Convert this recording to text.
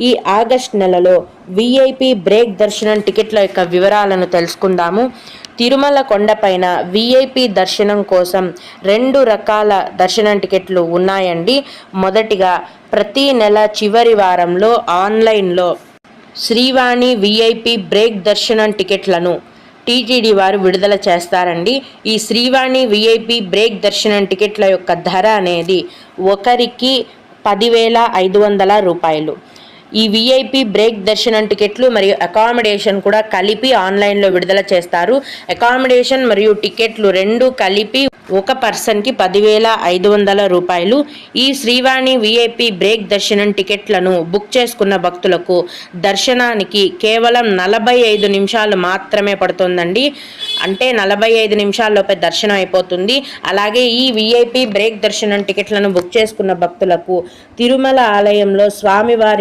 ఈ ఆగస్ట్ నెలలో VIP break దర్శనం టికెట్ల యొక్క వివరాలను తెలుసుకుందాము. తిరుమల కొండపైన విఐపి దర్శనం కోసం 2 రకాల దర్శనం టికెట్లు ఉన్నాయండి. మొదటిగా ప్రతి నెల చివరి వారంలో ఆన్లైన్లో శ్రీవాణి విఐపి బ్రేక్ దర్శనం టికెట్లను టీటీడీ వారు విడుదల చేస్తారండి. ఈ శ్రీవాణి విఐపి బ్రేక్ దర్శనం టికెట్ల యొక్క ధర అనేది ఒకరికి 10,500 రూపాయలు. ఈ విఐపి బ్రేక్ దర్శనం టికెట్లు మరియు అకామిడేషన్ కూడా కలిపి ఆన్లైన్లో విడుదల చేస్తారు. అకామిడేషన్ మరియు టికెట్లు రెండు కలిపి ఒక పర్సన్కి 10,500 రూపాయలు. ఈ శ్రీవాణి విఐపి బ్రేక్ దర్శనం టికెట్లను బుక్ చేసుకున్న భక్తులకు దర్శనానికి కేవలం 45 నిమిషాలు మాత్రమే పడుతుందండి. అంటే 45 నిమిషాల్లోపే దర్శనం అయిపోతుంది. అలాగే ఈ విఐపి బ్రేక్ దర్శనం టికెట్లను బుక్ చేసుకున్న భక్తులకు తిరుమల ఆలయంలో స్వామివారి